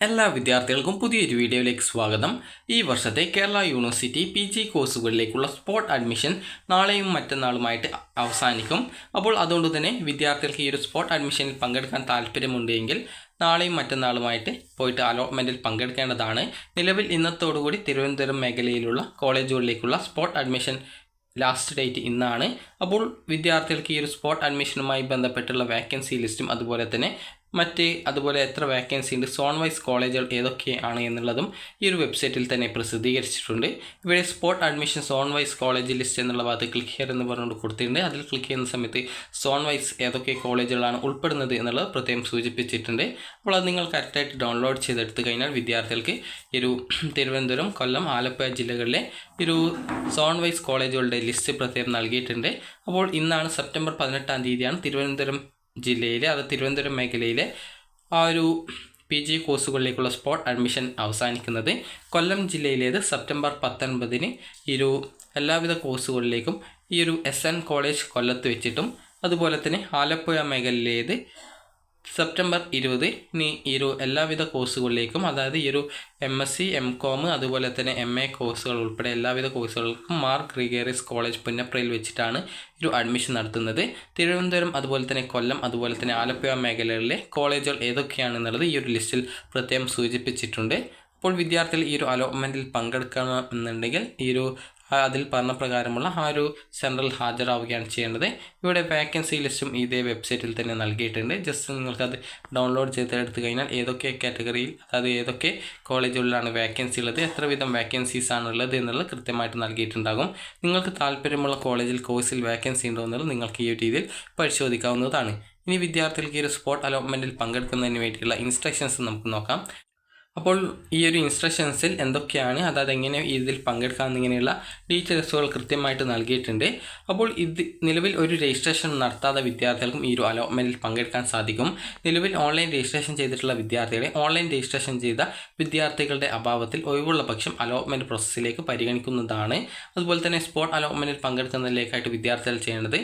എല്ലാ വിദ്യാർത്ഥികൾക്കും പുതിയൊരു വീഡിയോയിലേക്ക് സ്വാഗതം. ഈ വർഷത്തെ കേരള യൂണിവേഴ്സിറ്റി PG കോഴ്സുകളിലേക്കുള്ള സ്പോട്ട് അഡ്മിഷൻ നാളെയും മറ്റന്നാളുമായിട്ട് അവസാനിക്കും. അപ്പോൾ അതുകൊണ്ട് തന്നെ വിദ്യാർത്ഥികൾക്ക് ഈ ഒരു സ്പോട്ട് അഡ്മിഷനിൽ പങ്കെടുക്കാൻ താല്പര്യമുണ്ടെങ്കിൽ നാളെയും മറ്റന്നാളുമായിട്ട് പോയിട്ട് അലോട്ട്മെൻറ്റിൽ പങ്കെടുക്കേണ്ടതാണ്. നിലവിൽ ഇന്നത്തോടുകൂടി തിരുവനന്തപുരം മേഖലയിലുള്ള കോളേജുകളിലേക്കുള്ള സ്പോട്ട് അഡ്മിഷൻ ലാസ്റ്റ് ഡേറ്റ് ഇന്നാണ്. അപ്പോൾ വിദ്യാർത്ഥികൾക്ക് ഈ ഒരു സ്പോട്ട് അഡ്മിഷനുമായി ബന്ധപ്പെട്ടുള്ള വേക്കൻസി ലിസ്റ്റും അതുപോലെ എത്ര വേക്കൻസി ഉണ്ട്, സോൺ വൈസ് കോളേജുകൾ ഏതൊക്കെയാണ് എന്നുള്ളതും ഈ ഒരു വെബ്സൈറ്റിൽ തന്നെ പ്രസിദ്ധീകരിച്ചിട്ടുണ്ട്. ഇവിടെ spot admission zone wise college list എന്നുള്ള ഭാഗത്ത് ക്ലിക്ക് ഹിയർ എന്ന് പറഞ്ഞുകൊണ്ട് കൊടുത്തിട്ടുണ്ട്. അതിൽ ക്ലിക്ക് ചെയ്യുന്ന സമയത്ത് സോൺ വൈസ് ഏതൊക്കെ കോളേജുകളാണ് ഉൾപ്പെടുന്നത് എന്നുള്ളത് പ്രത്യേകം സൂചിപ്പിച്ചിട്ടുണ്ട്. അപ്പോൾ അത് നിങ്ങൾ കറക്റ്റായിട്ട് ഡൗൺലോഡ് ചെയ്തെടുത്ത് കഴിഞ്ഞാൽ വിദ്യാർത്ഥികൾക്ക് ഒരു തിരുവനന്തപുരം, കൊല്ലം, ആലപ്പുഴ ജില്ലകളിലെ ഒരു സോൺ വൈസ് കോളേജുകളുടെ ലിസ്റ്റ് പ്രത്യേകം നൽകിയിട്ടുണ്ട്. അപ്പോൾ ഇന്നാണ് സെപ്റ്റംബർ 18-ാം തീയതിയാണ് തിരുവനന്തപുരം മേഖലയിലെ ആ ഒരു PG കോഴ്സുകളിലേക്കുള്ള സ്പോട്ട് അഡ്മിഷൻ അവസാനിക്കുന്നത്. കൊല്ലം ജില്ലയിലേത് സെപ്റ്റംബർ 19-ന് ഈ ഒരു എല്ലാവിധ കോഴ്സുകളിലേക്കും ഈ ഒരു SN കോളേജ് കൊല്ലത്ത് വെച്ചിട്ടും, അതുപോലെ തന്നെ ആലപ്പുഴ മേഖലയിലേത് സെപ്റ്റംബർ 20-ന് ഈ ഒരു എല്ലാവിധ കോഴ്സുകളിലേക്കും, അതായത് ഈ ഒരു MSc, MCOM, അതുപോലെ തന്നെ MA കോഴ്സുകൾ ഉൾപ്പെടെ എല്ലാവിധ കോഴ്സുകൾക്കും മാർ ഗ്രിഗേറിയസ് കോളേജ് പുന്നപ്രയിൽ വെച്ചിട്ടാണ് ഒരു അഡ്മിഷൻ നടത്തുന്നത്. തിരുവനന്തപുരം, അതുപോലെ തന്നെ കൊല്ലം, അതുപോലെ തന്നെ ആലപ്പുഴ മേഖലകളിലെ കോളേജുകൾ ഏതൊക്കെയാണെന്നുള്ളത് ഈ ഒരു ലിസ്റ്റിൽ പ്രത്യേകം സൂചിപ്പിച്ചിട്ടുണ്ട്. അപ്പോൾ വിദ്യാർത്ഥികൾ ഈ ഒരു അലോട്ട്മെൻറ്റിൽ പങ്കെടുക്കണമെന്നുണ്ടെങ്കിൽ അതിൽ പറഞ്ഞ പ്രകാരമുള്ള ആ ഒരു സെൻട്രൽ ഹാജരാവുകയാണ് ചെയ്യേണ്ടത്. ഇവിടെ വേക്കൻസി ലിസ്റ്റും ഇതേ വെബ്സൈറ്റിൽ തന്നെ നൽകിയിട്ടുണ്ട്. ജസ്റ്റ് നിങ്ങൾക്കത് ഡൗൺലോഡ് ചെയ്തെടുത്ത് കഴിഞ്ഞാൽ ഏതൊക്കെ കാറ്റഗറിയിൽ, അതായത് ഏതൊക്കെ കോളേജുകളിലാണ് വേക്കൻസി ഉള്ളത്, എത്ര വീതം വേക്കൻസീസ് ആണുള്ളത് എന്നുള്ളത് കൃത്യമായിട്ട് നൽകിയിട്ടുണ്ടാകും. നിങ്ങൾക്ക് താല്പര്യമുള്ള കോളേജിൽ കോഴ്സിൽ വേക്കൻസി ഉണ്ടോ എന്നുള്ളത് നിങ്ങൾക്ക് ഈ ഒരു രീതിയിൽ പരിശോധിക്കാവുന്നതാണ്. ഇനി വിദ്യാർത്ഥികൾക്ക് ഈ ഒരു സ്പോട്ട് അലോട്ട്മെൻറ്റിൽ പങ്കെടുക്കുന്നതിന് വേണ്ടിയുള്ള ഇൻസ്ട്രക്ഷൻസ് നമുക്ക് നോക്കാം. അപ്പോൾ ഈ ഒരു ഇൻസ്ട്രക്ഷൻസിൽ എന്തൊക്കെയാണ്, അതായത് എങ്ങനെ ഇതിൽ പങ്കെടുക്കാമെന്നിങ്ങനെയുള്ള ഡീറ്റെയിൽസുകൾ കൃത്യമായിട്ട് നൽകിയിട്ടുണ്ട്. അപ്പോൾ നിലവിൽ ഒരു രജിസ്ട്രേഷൻ നടത്താത്ത വിദ്യാർത്ഥികൾക്കും ഈ ഒരു അലോട്ട്മെൻറ്റിൽ പങ്കെടുക്കാൻ സാധിക്കും. നിലവിൽ ഓൺലൈൻ രജിസ്ട്രേഷൻ ചെയ്തിട്ടുള്ള വിദ്യാർത്ഥികളെ ഓൺലൈൻ രജിസ്ട്രേഷൻ ചെയ്ത വിദ്യാർത്ഥികളുടെ അഭാവത്തിൽ ഒഴിവുള്ള പക്ഷം അലോട്ട്മെൻറ്റ് പ്രോസസ്സിലേക്ക് പരിഗണിക്കുന്നതാണ്. അതുപോലെ തന്നെ സ്പോട്ട് അലോട്ട്മെൻറ്റിൽ പങ്കെടുക്കുന്നതിലേക്കായിട്ട് വിദ്യാർത്ഥികൾ ചെയ്യേണ്ടത്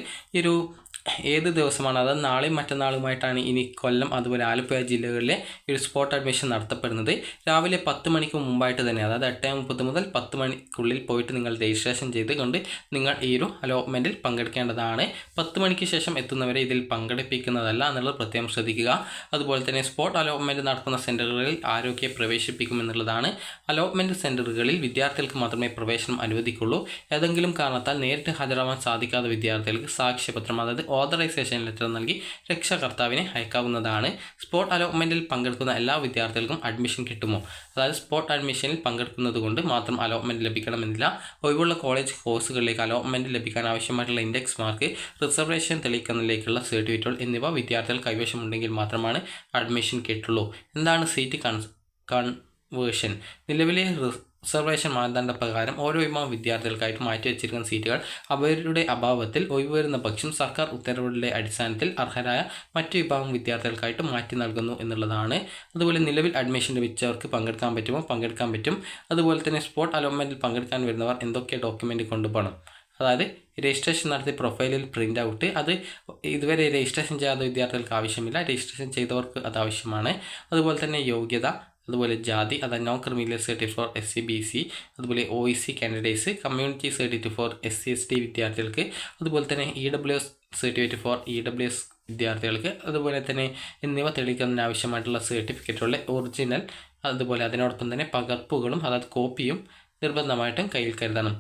ഏത് ദിവസമാണ്, അതായത് നാളെയും മറ്റന്നാളുമായിട്ടാണ് ഇനി കൊല്ലം, അതുപോലെ ആലപ്പുഴ ജില്ലകളിലെ ഒരു സ്പോട്ട് അഡ്മിഷൻ നടത്തപ്പെടുന്നത്. രാവിലെ 10 മണിക്ക് മുമ്പായിട്ട് തന്നെ, അതായത് 8:30 മുതൽ 10 മണിക്കുള്ളിൽ പോയിട്ട് നിങ്ങൾ രജിസ്ട്രേഷൻ ചെയ്തുകൊണ്ട് നിങ്ങൾ ഈ ഒരു അലോട്ട്മെൻറ്റിൽ പങ്കെടുക്കേണ്ടതാണ്. 10 മണിക്ക് ശേഷം എത്തുന്നവരെ ഇതിൽ പങ്കെടുപ്പിക്കുന്നതല്ല എന്നുള്ളത് പ്രത്യേകം ശ്രദ്ധിക്കുക. അതുപോലെ തന്നെ സ്പോട്ട് അലോട്ട്മെൻറ്റ് നടക്കുന്ന സെൻറ്ററുകളിൽ ആരൊക്കെ പ്രവേശിപ്പിക്കുമെന്നുള്ളതാണ്. അലോട്ട്മെൻറ്റ് സെൻറ്ററുകളിൽ വിദ്യാർത്ഥികൾക്ക് മാത്രമേ പ്രവേശനം അനുവദിക്കുള്ളൂ. ഏതെങ്കിലും കാരണത്താൽ നേരിട്ട് ഹാജരാവാൻ സാധിക്കാത്ത വിദ്യാർത്ഥികൾക്ക് സാക്ഷ്യപത്രം, അതായത് ഓതറൈസേഷൻ ലെറ്റർ നൽകി രക്ഷകർത്താവിനെ അയക്കാവുന്നതാണ്. സ്പോട്ട് അലോട്ട്മെൻറ്റിൽ പങ്കെടുക്കുന്ന എല്ലാ വിദ്യാർത്ഥികൾക്കും അഡ്മിഷൻ കിട്ടുമോ, അതായത് സ്പോട്ട് അഡ്മിഷനിൽ പങ്കെടുക്കുന്നത് കൊണ്ട് മാത്രം അലോട്ട്മെൻറ്റ് ലഭിക്കണമെന്നില്ല. ഒഴിവുള്ള കോളേജ് കോഴ്സുകളിലേക്ക് അലോട്ട്മെൻറ്റ് ലഭിക്കാൻ ആവശ്യമായിട്ടുള്ള ഇൻഡെക്സ് മാർക്ക്, റിസർവേഷൻ തെളിയിക്കുന്നതിലേക്കുള്ള സർട്ടിഫിക്കറ്റുകൾ എന്നിവ വിദ്യാർത്ഥികൾ കൈവശമുണ്ടെങ്കിൽ മാത്രമാണ് അഡ്മിഷൻ കിട്ടുള്ളൂ. എന്താണ് സീറ്റ് കൺവേർഷൻ? നിലവിലെ റിസർവേഷൻ മാനദണ്ഡ പ്രകാരം ഓരോ വിഭാഗം വിദ്യാർത്ഥികൾക്കായിട്ട് മാറ്റിവെച്ചിരിക്കുന്ന സീറ്റുകൾ അവരുടെ അഭാവത്തിൽ ഒഴിവ് വരുന്ന പക്ഷം സർക്കാർ ഉത്തരവുകളുടെ അടിസ്ഥാനത്തിൽ അർഹരായ മറ്റു വിഭാഗം വിദ്യാർത്ഥികൾക്കായിട്ട് മാറ്റി നൽകുന്നു എന്നുള്ളതാണ്. അതുപോലെ നിലവിൽ അഡ്മിഷൻ ലഭിച്ചവർക്ക് പങ്കെടുക്കാൻ പറ്റുമോ? പങ്കെടുക്കാൻ പറ്റും. അതുപോലെ തന്നെ സ്പോട്ട് അലോട്ട്മെൻറ്റിൽ പങ്കെടുക്കാൻ വരുന്നവർ എന്തൊക്കെ ഡോക്യുമെൻ്റ് കൊണ്ടുപോകണം, അതായത് രജിസ്ട്രേഷൻ നടത്തിയ പ്രൊഫൈലിൽ പ്രിൻ്റ് ഔട്ട്, അത് ഇതുവരെ രജിസ്ട്രേഷൻ ചെയ്യാത്ത വിദ്യാർത്ഥികൾക്ക് ആവശ്യമില്ല, രജിസ്ട്രേഷൻ ചെയ്തവർക്ക് അത് ആവശ്യമാണ്. അതുപോലെ തന്നെ യോഗ്യത, അതുപോലെ ജാതി, അതായത് no criminal certificate for SC BC, അതുപോലെ OEC candidates, community certificate for SC ST വിദ്യാർത്ഥികൾക്ക്, അതുപോലെ തന്നെ EWS സർട്ടിഫിക്കറ്റ് ഫോർ EWS വിദ്യാർത്ഥികൾക്ക്, അതുപോലെ തന്നെ എന്നിവ തെളിയിക്കുന്നതിന് ആവശ്യമായിട്ടുള്ള സർട്ടിഫിക്കറ്റുകളുടെ ഒറിജിനൽ, അതുപോലെ അതിനോടൊപ്പം തന്നെ പകർപ്പുകളും, അതായത് കോപ്പിയും നിർബന്ധമായിട്ടും കയ്യിൽ കരുതണം.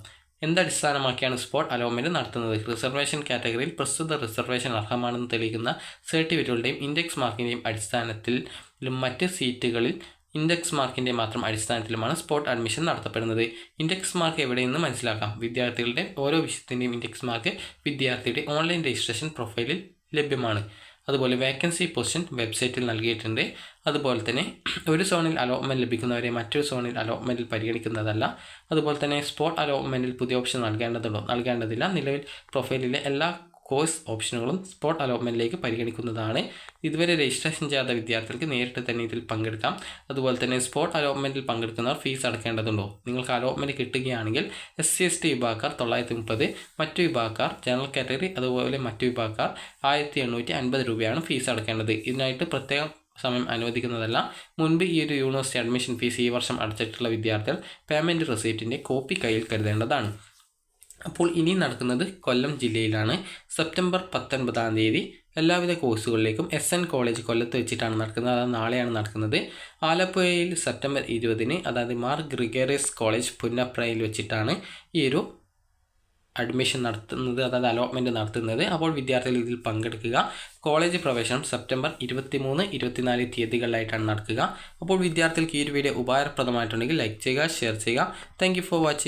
എന്തടിസ്ഥാനമാക്കിയാണ് സ്പോട്ട് അലോട്ട്മെൻറ്റ് നടത്തുന്നത്? റിസർവേഷൻ കാറ്റഗറിയിൽ പ്രസ്തുത റിസർവേഷൻ അർഹമാണെന്ന് തെളിയിക്കുന്ന സർട്ടിഫിക്കറ്റുകളുടെയും ഇൻഡെക്സ് മാർക്കിൻ്റെയും അടിസ്ഥാനത്തിലും മറ്റ് സീറ്റുകളിൽ ഇൻഡെക്സ് മാർക്കിൻ്റെ മാത്രം അടിസ്ഥാനത്തിലുമാണ് സ്പോട്ട് അഡ്മിഷൻ നടത്തപ്പെടുന്നത്. ഇൻഡെക്സ് മാർക്ക് എവിടെയെന്ന് മനസ്സിലാക്കാം. വിദ്യാർത്ഥികളുടെ ഓരോ വിഷയത്തിൻ്റെയും ഇൻഡെക്സ് മാർക്ക് വിദ്യാർത്ഥിയുടെ ഓൺലൈൻ രജിസ്ട്രേഷൻ പ്രൊഫൈലിൽ ലഭ്യമാണ്. അതുപോലെ വേക്കൻസി പൊസിഷൻ വെബ്സൈറ്റിൽ നൽകിയിട്ടുണ്ട്. അതുപോലെ തന്നെ ഒരു സോണിൽ അലോട്ട്മെൻറ്റ് ലഭിക്കുന്നവരെ മറ്റൊരു സോണിൽ അലോട്ട്മെൻറ്റിൽ പരിഗണിക്കുന്നതല്ല. അതുപോലെ തന്നെ സ്പോട്ട് അലോട്ട്മെൻറ്റിൽ പുതിയ ഓപ്ഷൻ നൽകേണ്ടതില്ല. നിലവിൽ പ്രൊഫൈലിലെ എല്ലാ കോഴ്സ് ഓപ്ഷനുകളും സ്പോട്ട് അലോട്ട്മെൻറ്റിലേക്ക് പരിഗണിക്കുന്നതാണ്. ഇതുവരെ രജിസ്ട്രേഷൻ ചെയ്യാത്ത വിദ്യാർത്ഥികൾക്ക് നേരിട്ട് തന്നെ ഇതിൽ പങ്കെടുക്കാം. അതുപോലെ തന്നെ സ്പോട്ട് അലോട്ട്മെൻറ്റിൽ പങ്കെടുക്കുന്നവർ ഫീസ് അടക്കേണ്ടതുണ്ടോ? നിങ്ങൾക്ക് അലോട്ട്മെൻറ്റ് കിട്ടുകയാണെങ്കിൽ SC ST വിഭാഗക്കാർ 930, മറ്റു വിഭാഗക്കാർ ജനറൽ കാറ്റഗറി അതുപോലെ മറ്റു വിഭാഗക്കാർ 1850 രൂപയാണ് ഫീസ് അടക്കേണ്ടത്. ഇതിനായിട്ട് പ്രത്യേകം സമയം അനുവദിക്കുന്നതല്ല. മുൻപ് ഈ ഒരു യൂണിവേഴ്സിറ്റി അഡ്മിഷൻ ഫീസ് ഈ വർഷം അടച്ചിട്ടുള്ള വിദ്യാർത്ഥികൾ പേയ്മെൻറ്റ് റെസീപ്റ്റിൻ്റെ കോപ്പി കയ്യിൽ കരുതേണ്ടതാണ്. അപ്പോൾ ഇനി നടക്കുന്നത് കൊല്ലം ജില്ലയിലാണ്. സെപ്റ്റംബർ 19-ാം തീയതി എല്ലാവിധ കോഴ്സുകളിലേക്കും SN കോളേജ് കൊല്ലത്ത് വെച്ചിട്ടാണ് നടക്കുന്നത്. അത് നാളെയാണ് നടക്കുന്നത്. ആലപ്പുഴയിൽ സെപ്റ്റംബർ 20-ന് അതായത് മാർ ഗ്രിഗേറിയസ് കോളേജ് പുന്നപ്രയിൽ വെച്ചിട്ടാണ് ഈ ഒരു അഡ്മിഷൻ നടത്തുന്നത്, അതായത് അലോട്ട്മെൻറ്റ് നടത്തുന്നത്. അപ്പോൾ വിദ്യാർത്ഥികൾ ഇതിൽ പങ്കെടുക്കുക. കോളേജ് പ്രവേശനം സെപ്റ്റംബർ 23, 24 തീയതികളിലായിട്ടാണ് നടക്കുക. അപ്പോൾ വിദ്യാർത്ഥികൾക്ക് ഈ ഒരു വീഡിയോ ഉപകാരപ്രദമായിട്ടുണ്ടെങ്കിൽ ലൈക്ക് ചെയ്യുക, ഷെയർ ചെയ്യുക. Thank you for watching.